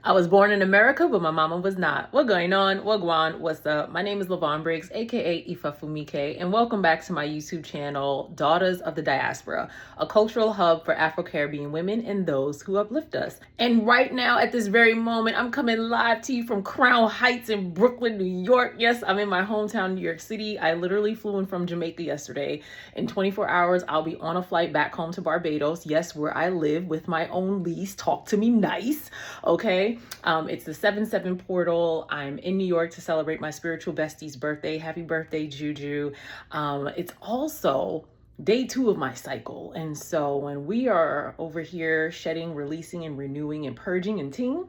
I was born in America, but my mama was not. What going on? Wagwan, what's up? My name is Lavon Briggs, aka Ifa Fumike, and welcome back to my YouTube channel, Daughters of the Diaspora, a cultural hub for Afro-Caribbean women and those who uplift us. And right now, at this very moment, I'm coming live to you from Crown Heights in Brooklyn, New York. Yes, I'm in my hometown, New York City. I literally flew in from Jamaica yesterday. In 24 hours, I'll be on a flight back home to Barbados. Yes, where I live with my own lease. Talk to me nice, okay? It's the 7/7 portal. I'm in New York to celebrate my spiritual bestie's birthday. Happy birthday, Juju. It's also day 2 of my cycle. And so when we are over here shedding, releasing, and renewing and purging and ting,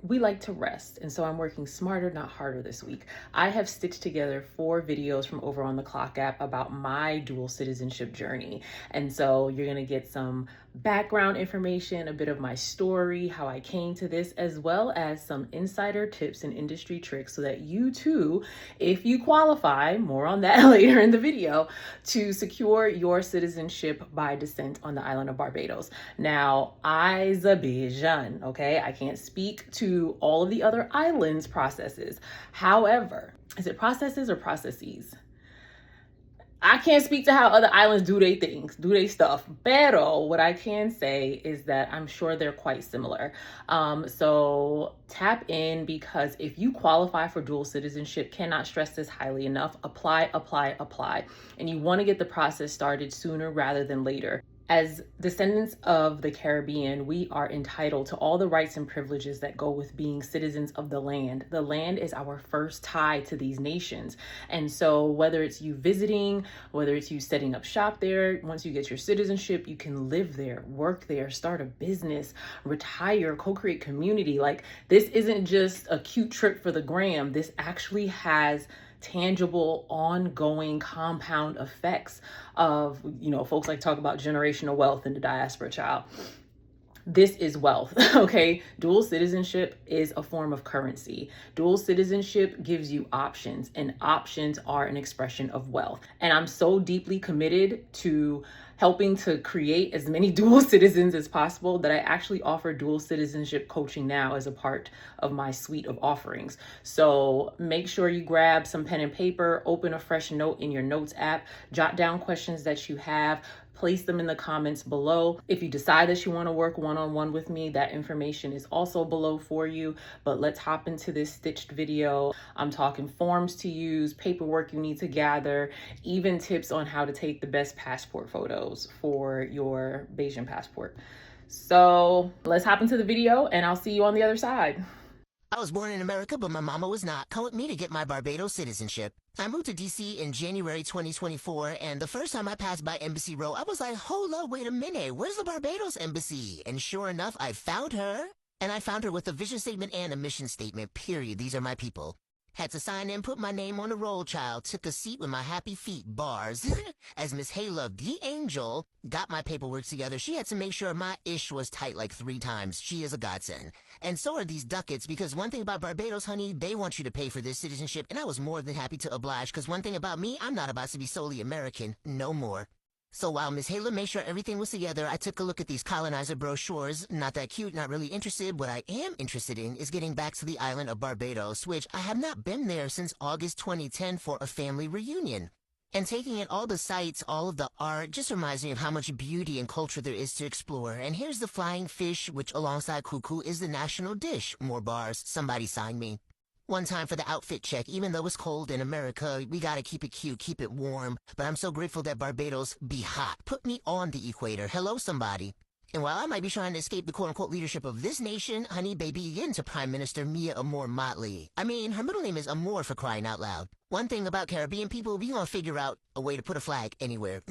we like to rest. And so I'm working smarter, not harder this week. I have stitched together 4 videos from over on the Clock app about my dual citizenship journey. And so you're going to get some background information, a bit of my story, how I came to this, as well as some insider tips and industry tricks so that you too, if you qualify, more on that later in the video, to secure your citizenship by descent on the island of Barbados. Now, Azerbaijan, okay? I can't speak to all of the other islands' processes. However, is it processes or processes? I can't speak to how other islands do their things, do their stuff. Pero what I can say is that I'm sure they're quite similar. So tap in, because if you qualify for dual citizenship, cannot stress this highly enough, apply, apply, apply. And you want to get the process started sooner rather than later. As descendants of the Caribbean, we are entitled to all the rights and privileges that go with being citizens of the land. The land is our first tie to these nations. And so whether it's you visiting, whether it's you setting up shop there, once you get your citizenship, you can live there, work there, start a business, retire, co-create community. Like, this isn't just a cute trip for the gram. This actually has tangible, ongoing compound effects of, folks like talk about generational wealth in the diaspora, child. This is wealth, okay? Dual citizenship is a form of currency. Dual citizenship gives you options, and options are an expression of wealth. And I'm so deeply committed to helping to create as many dual citizens as possible that I actually offer dual citizenship coaching now as a part of my suite of offerings. So make sure you grab some pen and paper, open a fresh note in your notes app, jot down questions that you have, place them in the comments below. If you decide that you want to work one-on-one with me, that information is also below for you. But let's hop into this stitched video. I'm talking forms to use, paperwork you need to gather, even tips on how to take the best passport photos for your Bayesian passport. So let's hop into the video and I'll see you on the other side. I was born in America, but my mama was not. Come with me to get my Barbados citizenship. I moved to D.C. in January 2024, and the first time I passed by Embassy Row, I was like, hold up, wait a minute, where's the Barbados Embassy? And sure enough, I found her. And I found her with a vision statement and a mission statement, period. These are my people. Had to sign in, put my name on the roll, child. Took a seat with my happy feet, bars. As Miss Hayla, the angel, got my paperwork together, she had to make sure my ish was tight like 3 times. She is a godsend. And so are these ducats, because one thing about Barbados, honey, they want you to pay for this citizenship, and I was more than happy to oblige, because one thing about me, I'm not about to be solely American. No more. So while Miss Hayla made sure everything was together, I took a look at these colonizer brochures. Not that cute, not really interested. What I am interested in is getting back to the island of Barbados, which I have not been there since August 2010 for a family reunion. And taking in all the sights, all of the art, just reminds me of how much beauty and culture there is to explore. And here's the flying fish, which alongside cuckoo is the national dish. More bars. Somebody sign me. One time for the outfit check. Even though it's cold in America, we gotta keep it cute, keep it warm. But I'm so grateful that Barbados be hot. Put me on the equator. Hello, somebody. And while I might be trying to escape the quote-unquote leadership of this nation, honey, baby, into Prime Minister Mia Amour Motley. I mean, her middle name is Amour, for crying out loud. One thing about Caribbean people, we gonna figure out a way to put a flag anywhere.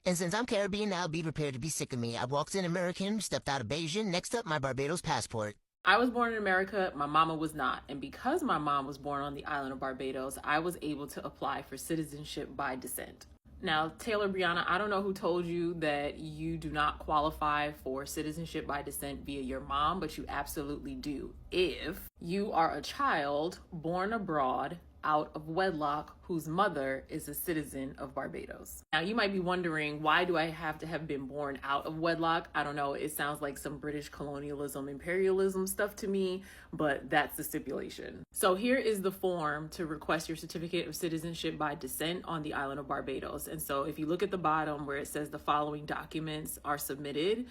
And since I'm Caribbean now, be prepared to be sick of me. I walked in American, stepped out of Bayesian, next up my Barbados passport. I was born in America, my mama was not. And because my mom was born on the island of Barbados, I was able to apply for citizenship by descent. Now, Taylor Brianna, I don't know who told you that you do not qualify for citizenship by descent via your mom, but you absolutely do. If you are a child born abroad out of wedlock whose mother is a citizen of Barbados. Now, you might be wondering, why do I have to have been born out of wedlock? I don't know. It sounds like some British colonialism, imperialism stuff to me, but that's the stipulation. So here is the form to request your certificate of citizenship by descent on the island of Barbados. And so if you look at the bottom where it says the following documents are submitted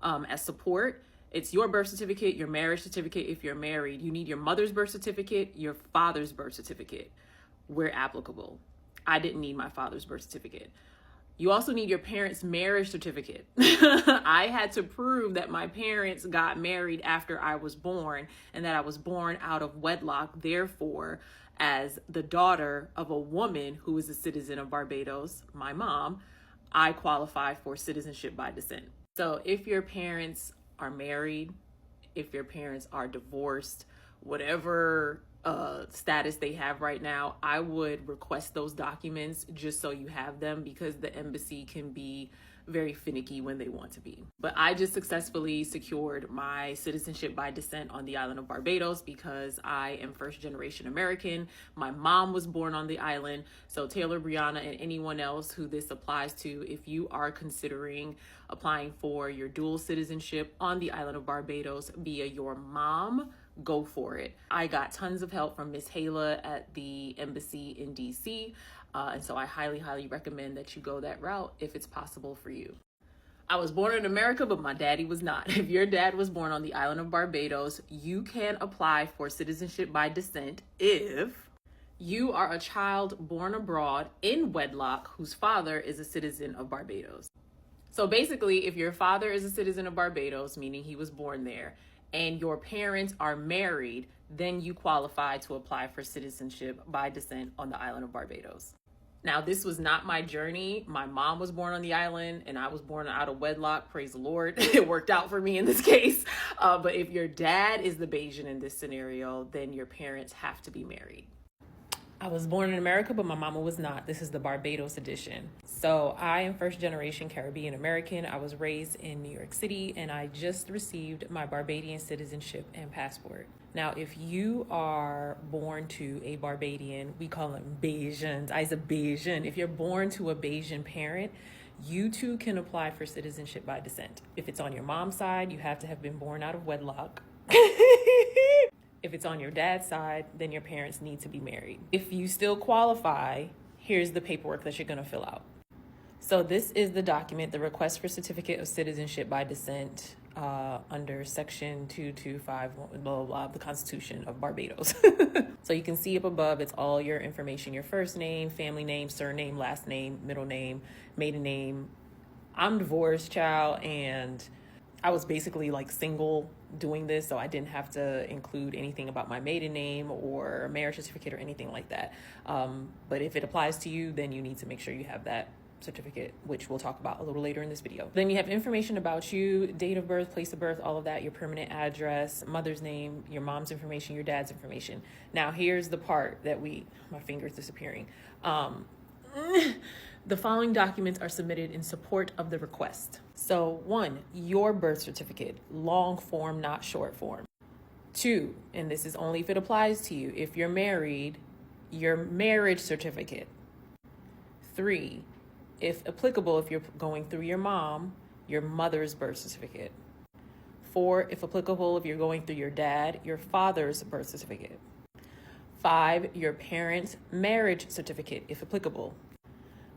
as support, it's your birth certificate, your marriage certificate if you're married. You need your mother's birth certificate, your father's birth certificate, where applicable. I didn't need my father's birth certificate. You also need your parents' marriage certificate. I had to prove that my parents got married after I was born and that I was born out of wedlock. Therefore, as the daughter of a woman who is a citizen of Barbados, my mom, I qualify for citizenship by descent. So if your parents are married, if your parents are divorced, whatever status they have right now, I would request those documents just so you have them, because the embassy can be very finicky when they want to be. But I just successfully secured my citizenship by descent on the island of Barbados because I am first generation American. My mom was born on the island. So Taylor, Brianna, and anyone else who this applies to, if you are considering applying for your dual citizenship on the island of Barbados via your mom, go for it. I got tons of help from Miss Hala at the embassy in DC. And so I highly, highly recommend that you go that route if it's possible for you. I was born in America, but my daddy was not. If your dad was born on the island of Barbados, you can apply for citizenship by descent if you are a child born abroad in wedlock whose father is a citizen of Barbados. So basically, if your father is a citizen of Barbados, meaning he was born there, and your parents are married, then you qualify to apply for citizenship by descent on the island of Barbados. Now, this was not my journey. My mom was born on the island and I was born out of wedlock. Praise the Lord. It worked out for me in this case. But if your dad is the Bayesian in this scenario, then your parents have to be married. I was born in America, but my mama was not. This is the Barbados edition. So I am first generation Caribbean American. I was raised in New York City and I just received my Barbadian citizenship and passport. Now, if you are born to a Barbadian, we call them Bayesians. I's a Bayesian. If you're born to a Bayesian parent, you too can apply for citizenship by descent. If it's on your mom's side, you have to have been born out of wedlock. If it's on your dad's side, then your parents need to be married. If you still qualify, here's the paperwork that you're going to fill out. So this is the document, the request for certificate of citizenship by descent under section 225, blah, blah, blah, of the Constitution of Barbados. So you can see up above, it's all your information, your first name, family name, surname, last name, middle name, maiden name. I'm divorced, child, and I was basically like single doing this, so I didn't have to include anything about my maiden name or marriage certificate or anything like that. But if it applies to you, then you need to make sure you have that certificate, which we'll talk about a little later in this video. Then you have information about you, date of birth, place of birth, all of that, your permanent address, mother's name, your mom's information, your dad's information. Now here's the part that my finger's disappearing. The following documents are submitted in support of the request. So 1, your birth certificate, long form, not short form. 2, and this is only if it applies to you, if you're married, your marriage certificate. 3, if applicable, if you're going through your mom, your mother's birth certificate. 4, if applicable, if you're going through your dad, your father's birth certificate. 5, your parents' marriage certificate, if applicable.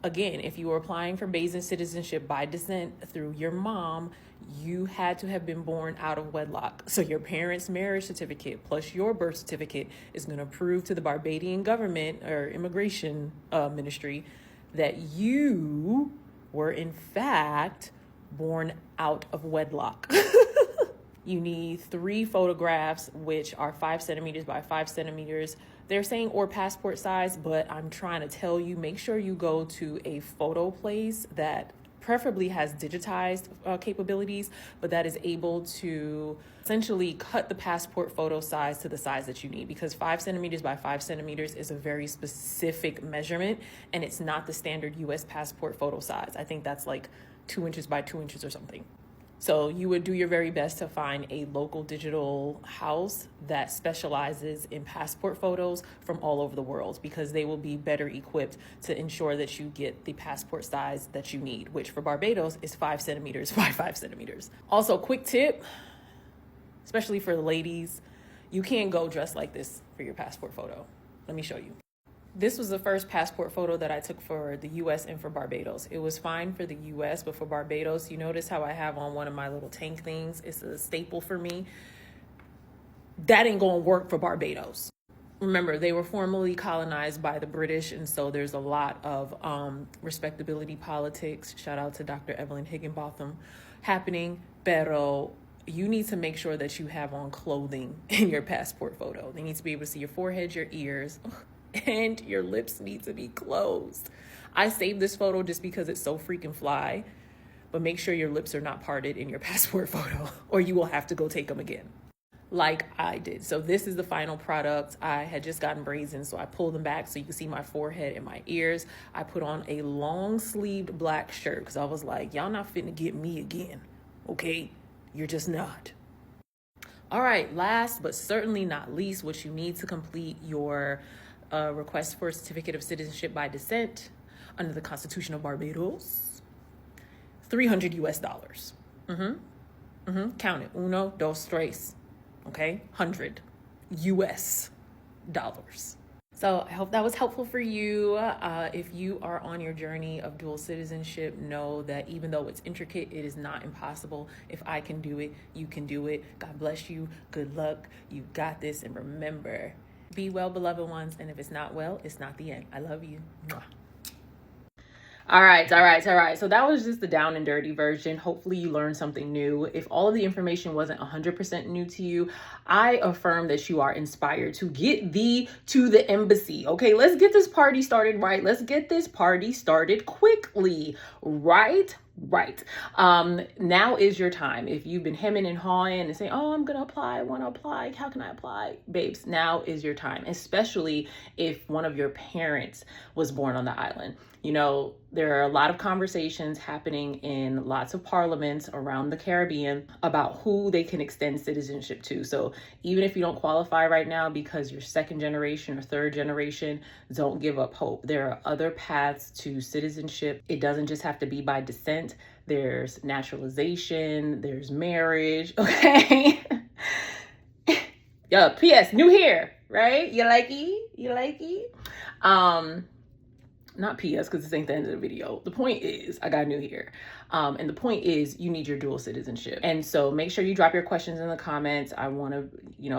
Again, if you were applying for Bayesian citizenship by descent through your mom, you had to have been born out of wedlock. So your parents' marriage certificate plus your birth certificate is going to prove to the Barbadian government or immigration ministry that you were in fact born out of wedlock. You need 3 photographs, which are 5 centimeters by 5 centimeters. They're saying or passport size, but I'm trying to tell you, make sure you go to a photo place that preferably has digitized capabilities, but that is able to essentially cut the passport photo size to the size that you need, because 5 centimeters by 5 centimeters is a very specific measurement, and it's not the standard US passport photo size. I think that's like 2 inches by 2 inches or something. So you would do your very best to find a local digital house that specializes in passport photos from all over the world, because they will be better equipped to ensure that you get the passport size that you need, which for Barbados is 5 centimeters by 5 centimeters. Also, quick tip, especially for the ladies, you can't go dressed like this for your passport photo. Let me show you. This was the first passport photo that I took for the US and for Barbados. It was fine for the US, but for Barbados, you notice how I have on one of my little tank things? It's a staple for me. That ain't gonna work for Barbados. Remember, they were formerly colonized by the British, and so there's a lot of respectability politics, shout out to Dr. Evelyn Higginbotham, happening, pero you need to make sure that you have on clothing in your passport photo. They need to be able to see your forehead, your ears, and your lips need to be closed. I saved this photo just because it's so freaking fly, but make sure your lips are not parted in your passport photo or you will have to go take them again, like I did. So this is the final product. I had just gotten braids in, so I pulled them back so you can see my forehead and my ears. I put on a long sleeved black shirt because I was like, y'all not finna get me again, okay? You're just not. All right, last but certainly not least, what you need to complete your request for a certificate of citizenship by descent under the Constitution of Barbados, $300 US. Count it. Uno, dos, tres. Okay, 100 US dollars. So I hope that was helpful for you. If you are on your journey of dual citizenship, know that even though it's intricate, it is not impossible. If I can do it, you can do it. God bless you. Good luck. You got this. And remember, be well, beloved ones. And if it's not well, it's not the end. I love you. Mwah. All right. So that was just the down and dirty version. Hopefully you learned something new. If all of the information wasn't 100% new to you, I affirm that you are inspired to get thee to the embassy. Okay, let's get this party started right. Let's get this party started quickly. Right. Now is your time. If you've been hemming and hawing and saying, oh, I'm going to apply, I want to apply, how can I apply? Babes, now is your time, especially if one of your parents was born on the island. You know, there are a lot of conversations happening in lots of parliaments around the Caribbean about who they can extend citizenship to. So even if you don't qualify right now because you're second generation or third generation, don't give up hope. There are other paths to citizenship. It doesn't just have to be by descent. There's naturalization, there's marriage, okay? Yo, P.S. new hair, right? You like it? Not P.S. because this ain't the end of the video. The point is, I got new hair. And the point is, you need your dual citizenship. And so make sure you drop your questions in the comments. I want to,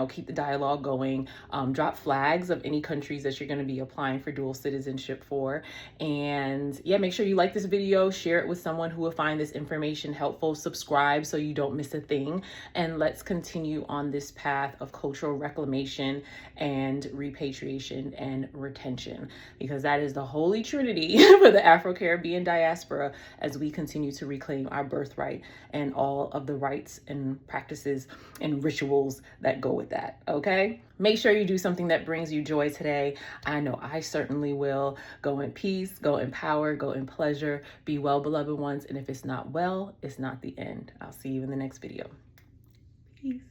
keep the dialogue going. Drop flags of any countries that you're going to be applying for dual citizenship for. And yeah, make sure you like this video, share it with someone who will find this information helpful, subscribe so you don't miss a thing. And let's continue on this path of cultural reclamation and repatriation and retention, because that is the holy trinity for the Afro-Caribbean diaspora as we continue to reclaim our birthright and all of the rights and practices and rituals that go with that, okay? Make sure you do something that brings you joy today. I know I certainly will. Go in peace, go in power, go in pleasure. Be well, beloved ones. And if it's not well, it's not the end. I'll see you in the next video. Peace.